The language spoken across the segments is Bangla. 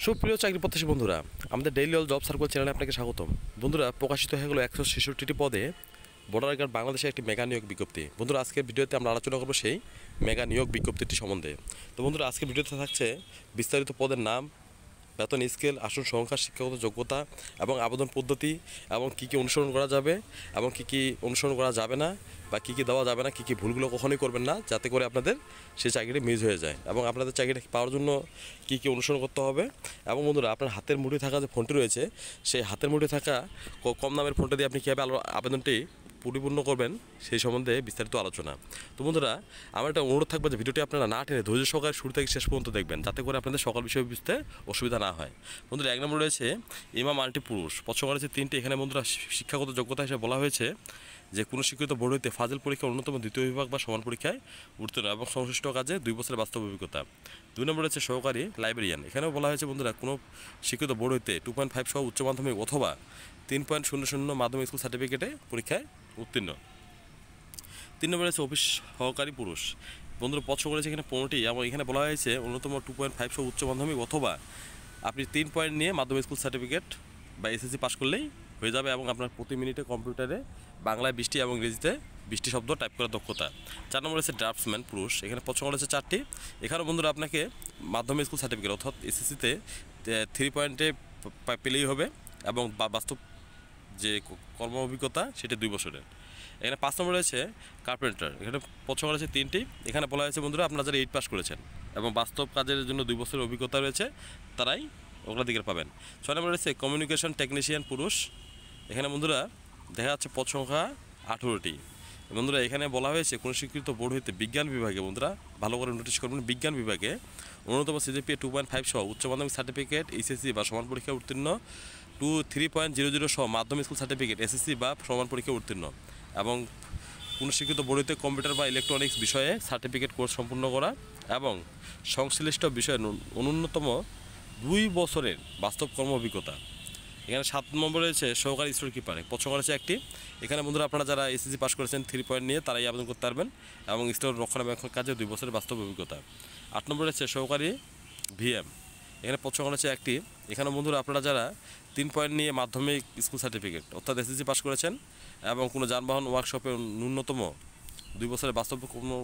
সুপ্রিয় চাকরি প্রত্যাশী বন্ধুরা, আমাদের ডেইলি অল জব সার্কুলার চ্যানেলে আপনাকে স্বাগতম। বন্ধুরা, প্রকাশিত হয়ে গেল 166টি পদে বর্ডার গার্ড বাংলাদেশে একটি মেগা নিয়োগ বিজ্ঞপ্তি। বন্ধুরা, আজকের ভিডিওতে আমরা আলোচনা করবো সেই মেগা নিয়োগ বিজ্ঞপ্তিটি সম্বন্ধে। তো বন্ধুরা, আজকের ভিডিওতে থাকছে বিস্তারিত পদের নাম, বেতন স্কেল, আসন সংখ্যা, শিক্ষাগত যোগ্যতা এবং আবেদন পদ্ধতি, এবং কী কী অনুসরণ করা যাবে এবং কী কী অনুসরণ করা যাবে না, বা কী কী দেওয়া যাবে না, কী কী ভুলগুলো কখনোই করবেন না, যাতে করে আপনাদের সেই চাকরিটি মিস হয়ে যায়, এবং আপনাদের চাকরিটা পাওয়ার জন্য কী কী অনুসরণ করতে হবে। এবং বন্ধুরা, আপনার হাতের মুঠে থাকা যে ফোনটি রয়েছে, সেই হাতের মুঠে থাকা কম দামের ফোনটা দিয়ে আপনি কীভাবে আবেদনটি পরিপূর্ণ করবেন সেই সম্বন্ধে বিস্তারিত আলোচনা। তো বন্ধুরা, আমার একটা অনুরোধ থাকবে যে ভিডিওটি আপনারা না টেনে ধৈর্য সহকারে শুরু থেকে শেষ পর্যন্ত দেখবেন, যাতে করে আপনাদের সকল বিষয় বুঝতে অসুবিধা না হয়। বন্ধুরা, 1 নম্বর রয়েছে ইমাম আন্টি পুরুষ, পদ সংখ্যা রয়েছে 3টি। এখানে বন্ধুরা শিক্ষাগত যোগ্যতা হিসেবে বলা হয়েছে যে কোনো শিক্ষিত বোর্ড হইতে ফাজিল পরীক্ষা অন্যতম দ্বিতীয় বিভাগ বা সমান পরীক্ষায় উত্তীর্ণ এবং সংশ্লিষ্ট কাজে 2 বছরের বাস্তব অভিজ্ঞতা। 2 নম্বর রয়েছে সহকারী লাইব্রেরিয়ান। এখানেও বলা হয়েছে বন্ধুরা কোনো শিক্ষিত বোর্ড হইতে 2.5 সহ উচ্চ মাধ্যমিক অথবা 3.00 মাধ্যমিক স্কুল সার্টিফিকেটে পরীক্ষায় উত্তীর্ণ। 3 নম্বর রয়েছে অফিস সহকারী পুরুষ। বন্ধুরা, পদ সংখ্যা রয়েছে এখানে 15টি, এবং এখানে বলা হয়েছে অন্যতম 2.5 সহ উচ্চ মাধ্যমিক অথবা আপনি 3 পয়েন্ট নিয়ে মাধ্যমিক স্কুল সার্টিফিকেট বা এসএসসি পাস করলেই হয়ে যাবে, এবং আপনার প্রতি মিনিটে কম্পিউটারে বাংলায় 20টি এবং ইংরেজিতে 20টি শব্দ টাইপ করার দক্ষতা। 4 নম্বর রয়েছে ড্রাফটসম্যান পুরুষ। এখানে পদ সংখ্যা রয়েছে 4টি। এখানেও বন্ধুরা আপনাকে মাধ্যমিক স্কুল সার্টিফিকেট অর্থাৎ এসএসসিতে 3 পয়েন্টে পেলেই হবে, এবং বাস্তব যে কর্ম অভিজ্ঞতা সেটা 2 বছরের। এখানে 5 নম্বর রয়েছে কার্পেন্টার। এখানে পদ সংখ্যা রয়েছে 3টি। এখানে বলা হয়েছে বন্ধুরা আপনারা যারা 8 পাস করেছেন এবং বাস্তব কাজের জন্য 2 বছরের অভিজ্ঞতা রয়েছে তারাই অগ্রাধিকার পাবেন। 6 নম্বর রয়েছে কমিউনিকেশন টেকনিশিয়ান পুরুষ। এখানে বন্ধুরা দেখা যাচ্ছে পদ সংখ্যা 18টি। বন্ধুরা, এখানে বলা হয়েছে কোনো স্বীকৃত বোর্ড হইতে বিজ্ঞান বিভাগে, বন্ধুরা ভালো করে নোটিশ করবেন, বিজ্ঞান বিভাগে ন্যূনতম সিজিপিএ 2.5 সহ উচ্চ মাধ্যমিক সার্টিফিকেট এইচএসসি বা সমান পরীক্ষায় উত্তীর্ণ 3.00 সহ মাধ্যমিক স্কুল সার্টিফিকেট এসএসসি বা সমান পরীক্ষায় উত্তীর্ণ, এবং কোনো শিক্ষিত বোর্ড হইতে কম্পিউটার বা ইলেকট্রনিক্স বিষয়ে সার্টিফিকেট কোর্স সম্পূর্ণ করা এবং সংশ্লিষ্ট বিষয়ে ন্যূনতম 2 বছরের বাস্তব কর্ম অভিজ্ঞতা। এখানে 7 নম্বর রয়েছে সহকারী স্টোর কিপারে। পদ সংখ্যা রয়েছে 1টি। এখানে বন্ধুরা আপনারা যারা এসএসসি পাস করেছেন 3 পয়েন্ট নিয়ে তারাই আবেদন করতে পারবেন, এবং স্টোর রক্ষণাবেক্ষণ কাজে 2 বছরের বাস্তব অভিজ্ঞতা। 8 নম্বর রয়েছে সহকারী ভিএম। এখানে পদ সংখ্যা রয়েছে 1টি। এখানে বন্ধুরা আপনারা যারা 3 পয়েন্ট নিয়ে মাধ্যমিক স্কুল সার্টিফিকেট অর্থাৎ এসএসসি পাস করেছেন এবং কোনো যানবাহন ওয়ার্কশপে ন্যূনতম 2 বছরের বাস্তব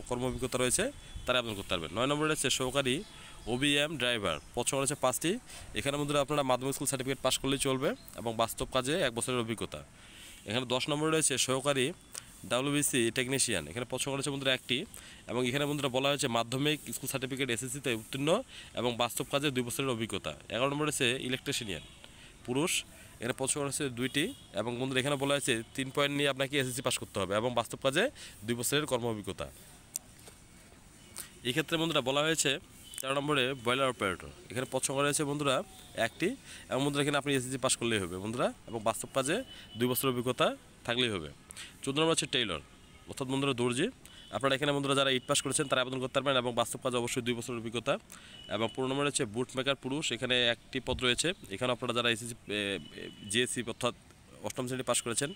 কর্ম অভিজ্ঞতা রয়েছে তারা আবেদন করতে পারবেন। 9 নম্বর রয়েছে সহকারী ওবিএম ড্রাইভার। পদ সংখ্যা রয়েছে 5টি। এখানে বন্ধুরা আপনারা মাধ্যমিক স্কুল সার্টিফিকেট পাস করলেই চলবে এবং বাস্তব কাজে 1 বছরের অভিজ্ঞতা। এখানে 10 নম্বর রয়েছে সহকারী ডাব্লিউবিসি টেকনিশিয়ান। এখানে পদ সংখ্যা রয়েছে বন্ধুরা 1টি, এবং এখানে বন্ধুরা বলা হয়েছে মাধ্যমিক স্কুল সার্টিফিকেট এসএসসিতে উত্তীর্ণ এবং বাস্তব কাজে 2 বছরের অভিজ্ঞতা। 11 নম্বর রয়েছে ইলেকট্রিশিয়ান পুরুষ। এখানে পদ সংখ্যা রয়েছে 2টি, এবং বন্ধুরা এখানে বলা হয়েছে 3 পয়েন্ট নিয়ে আপনাকে এসএসসি পাস করতে হবে এবং বাস্তব কাজে 2 বছরের কর্ম অভিজ্ঞতা। এই ক্ষেত্রে বন্ধুরা বলা হয়েছে 13 নম্বরে বয়লার অপারেটর। এখানে পদ সংখ্যা রয়েছে বন্ধুরা 1টি, এবং বন্ধুরা এখানে আপনি এসএসসি পাস করলেই হবে বন্ধুরা, এবং বাস্তব কাজে 2 বছরের অভিজ্ঞতা থাকলেই হবে। 14 নম্বর হচ্ছে টেইলর অর্থাৎ বন্ধুরা দর্জি। আপনারা এখানে বন্ধুরা যারা 8 পাস করেছেন তারা আবেদন করতে পারবেন এবং বাস্তব কাজে অবশ্যই 2 বছরের অভিজ্ঞতা। এবং 15 নম্বর হচ্ছে বুট মেকার পুরুষ। এখানে 1টি পদ রয়েছে। এখানে আপনারা যারা এসএসসি জিএসসি অর্থাৎ 8ম শ্রেণী পাস করেছেন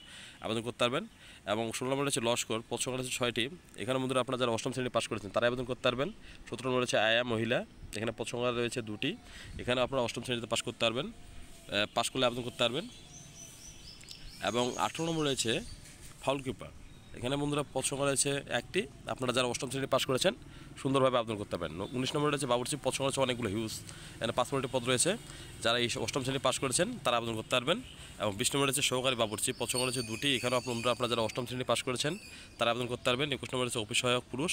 আবেদন করতে পারবেন। এবং 16 নম্বর হচ্ছে লস্কর। পদ সংখ্যা হচ্ছে 6টি। এখানে বন্ধুরা আপনারা যারা 8ম শ্রেণী পাস করেছেন তারা আবেদন করতে পারবেন। 17 নম্বর হচ্ছে আয়া মহিলা। এখানে পদ সংখ্যা রয়েছে 2টি। এখানে আপনারা 8ম শ্রেণীতে পাস করতে পারবেন, পাস করলে আবেদন করতে পারবেন। এবং 18 নম্বর রয়েছে ফাউল কিপার। এখানে বন্ধুরা পদ সংখ্যা রয়েছে 1টি। আপনারা যারা 8ম শ্রেণী পাস করেছেন সুন্দরভাবে আবেদন করতে পারেন। 19 নম্বর রয়েছে বাবুর্চি। পদ সংখ্যা রয়েছে অনেকগুলো হিউজ। এখানে 5টি পদ রয়েছে। যারা এই 8ম শ্রেণী পাস করেছেন তারা আবেদন করতে পারবেন। এবং 20 নম্বর রয়েছে সহকারী বাবুর্চি। পদ সংখ্যা রয়েছে 2টি। এখানেও আপনারা যারা 8ম শ্রেণী পাস করেছেন তারা আবেদন করতে পারবেন। 21 নম্বর রয়েছে অফিস সহায়ক পুরুষ।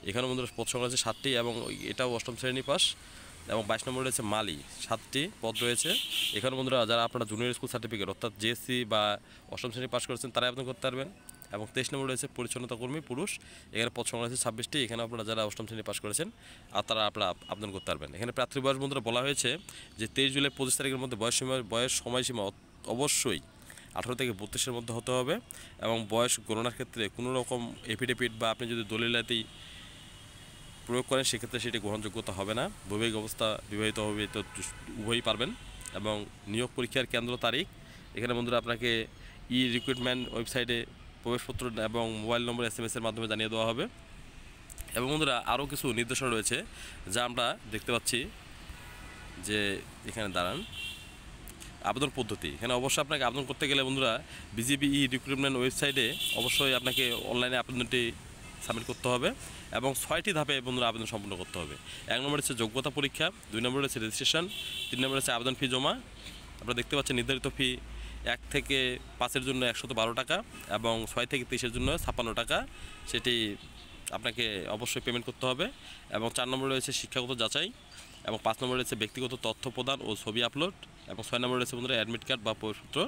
এখানেও বন্ধুরা পদ সংখ্যা রয়েছে 7টি, এবং এটাও 8ম শ্রেণী পাস। এবং 22 নম্বর রয়েছে মালি। 7টি পদ রয়েছে। এখানে বন্ধুরা যারা আপনারা জুনিয়র স্কুল সার্টিফিকেট অর্থাৎ জেএসসি বা 8ম শ্রেণী পাস করেছেন তারা আবেদন করতে পারবেন। এবং 23 নম্বর রয়েছে পরিচ্ছন্নতা কর্মী পুরুষ। এখানে পদ সংখ্যা রয়েছে 26টি। এখানে আপনারা যারা 8ম শ্রেণী পাস করেছেন আর তারা আপনারা আবেদন করতে পারবেন। এখানে প্রার্থী বয়স বন্ধুরা বলা হয়েছে যে 23 জুলাই 25 তারিখের মধ্যে বয়স সময়সীমা অবশ্যই 18 থেকে 32-এর মধ্যে হতে হবে, এবং বয়স গণনার ক্ষেত্রে কোনো রকম এফিডেভিট বা আপনি যদি দলিলাতি প্রয়োগ করেন সেক্ষেত্রে সেটি গ্রহণযোগ্যতা হবে না। বৈবাহিক অবস্থা বিবাহিত হবে তো উভয়ই পারবেন। এবং নিয়োগ পরীক্ষার কেন্দ্র তারিখ এখানে বন্ধুরা আপনাকে রিক্রুটমেন্ট ওয়েবসাইটে প্রবেশপত্র এবং মোবাইল নম্বর SMS-এর মাধ্যমে জানিয়ে দেওয়া হবে। এবং বন্ধুরা আরও কিছু নির্দেশনা রয়েছে যা আমরা দেখতে পাচ্ছি যে এখানে দাঁড়ান আবেদন পদ্ধতি, এখানে অবশ্যই আপনাকে আবেদন করতে গেলে বন্ধুরা বিজিবি রিক্রুটমেন্ট ওয়েবসাইটে অবশ্যই আপনাকে অনলাইনে আবেদনটি সাবমিট করতে হবে এবং 6টি ধাপে বন্ধুরা আবেদন সম্পন্ন করতে হবে। 1 নম্বর হচ্ছে যোগ্যতা পরীক্ষা, 2 নম্বর হচ্ছে রেজিস্ট্রেশন, 3 নম্বর হচ্ছে আবেদন ফি জমা। আপনারা দেখতে পাচ্ছেন নির্ধারিত ফি 1 থেকে 5-এর জন্য 112 টাকা এবং 6 থেকে 30-এর জন্য 56 টাকা, সেটি আপনাকে অবশ্যই পেমেন্ট করতে হবে। এবং 4 নম্বর রয়েছে শিক্ষাগত যাচাই এবং 5 নম্বর রয়েছে ব্যক্তিগত তথ্য প্রদান ও ছবি আপলোড এবং 6 নম্বর রয়েছে বন্ধুরা অ্যাডমিট কার্ড বা প্রবেশপত্র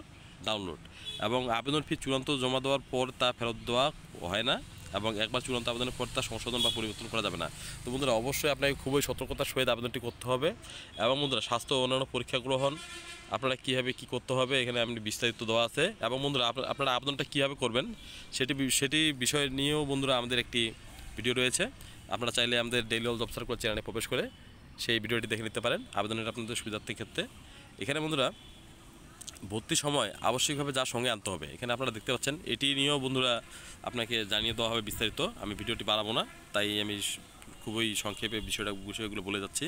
ডাউনলোড। এবং আবেদন ফি চূড়ান্ত জমা দেওয়ার পর তা ফেরত দেওয়া হয় না এবং একবার চূড়ান্ত আবেদনের পর তা সংশোধন বা পরিবর্তন করা যাবে না। তো বন্ধুরা অবশ্যই আপনাকে খুবই সতর্কতার সহিত আবেদনটি করতে হবে। এবং বন্ধুরা স্বাস্থ্য ও অন্যান্য পরীক্ষা গ্রহণ আপনারা কীভাবে কী করতে হবে এখানে আপনি বিস্তারিত দেওয়া আছে। এবং বন্ধুরা আপনারা আবেদনটা কীভাবে করবেন সেটি বিষয় নিয়েও বন্ধুরা আমাদের একটি ভিডিও রয়েছে। আপনারা চাইলে আমাদের ডেইলি জব সার্কুলার চ্যানেলে প্রবেশ করে সেই ভিডিওটি দেখে নিতে পারেন আবেদনের আপনাদের সুবিধার্থের ক্ষেত্রে। এখানে বন্ধুরা ভর্তির সময় আবশ্যিকভাবে যা সঙ্গে আনতে হবে এখানে আপনারা দেখতে পাচ্ছেন, এটি নিয়েও বন্ধুরা আপনাকে জানিয়ে দেওয়া হবে বিস্তারিত। আমি ভিডিওটি বাড়াবো না, তাই আমি খুবই সংক্ষেপে বিষয়গুলো বলে যাচ্ছি।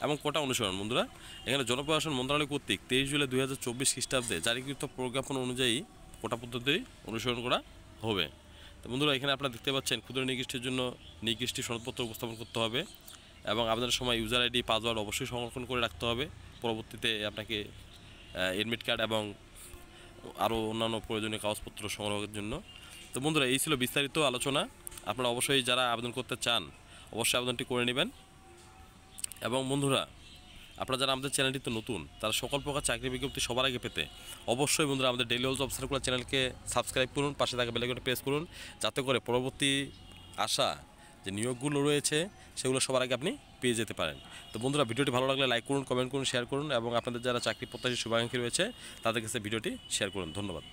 এবং কোটা অনুসরণ বন্ধুরা, এখানে জনপ্রশাসন মন্ত্রণালয় কর্তৃক 23 জুলাই 2024 খ্রিস্টাব্দে জারিকৃত প্রজ্ঞাপন অনুযায়ী কোটা পদ্ধতি অনুসরণ করা হবে। তো বন্ধুরা এখানে আপনারা দেখতে পাচ্ছেন ক্ষুদ্র নিগোষ্ঠীর জন্য নিগোষ্ঠী সনদপত্র উপস্থাপন করতে হবে এবং আবেদনের সময় ইউজার আইডি পাসওয়ার্ড অবশ্যই সংরক্ষণ করে রাখতে হবে। পরবর্তীতে আপনাকে অ্যাডমিট কার্ড এবং আরও অন্যান্য প্রয়োজনীয় কাগজপত্র সংগ্রহের জন্য। তো বন্ধুরা এই ছিল বিস্তারিত আলোচনা। আপনারা অবশ্যই যারা আবেদন করতে চান অবশ্যই আবেদনটি করে নেবেন। এবং বন্ধুরা আপনারা যারা আমাদের চ্যানেলটিতে নতুন তারা সকল প্রকার চাকরি বিজ্ঞপ্তি সবার আগে পেতে অবশ্যই বন্ধুরা আমাদের ডেইলি জব সার্কুলার চ্যানেলকে সাবস্ক্রাইব করুন, পাশে থাকা বেল আইকনটি প্রেস করুন, যাতে করে পরবর্তী আসা যে নিয়োগগুলো রয়েছে সেগুলো সবার আগে আপনি পেয়ে যেতে পারেন। তো বন্ধুরা ভিডিওটি ভালো লাগলে লাইক করুন, কমেন্ট করুন, শেয়ার করুন এবং আপনাদের যারা চাকরি প্রত্যাশী শুভাকাঙ্ক্ষী রয়েছে তাদের কাছে ভিডিওটি শেয়ার করুন। ধন্যবাদ।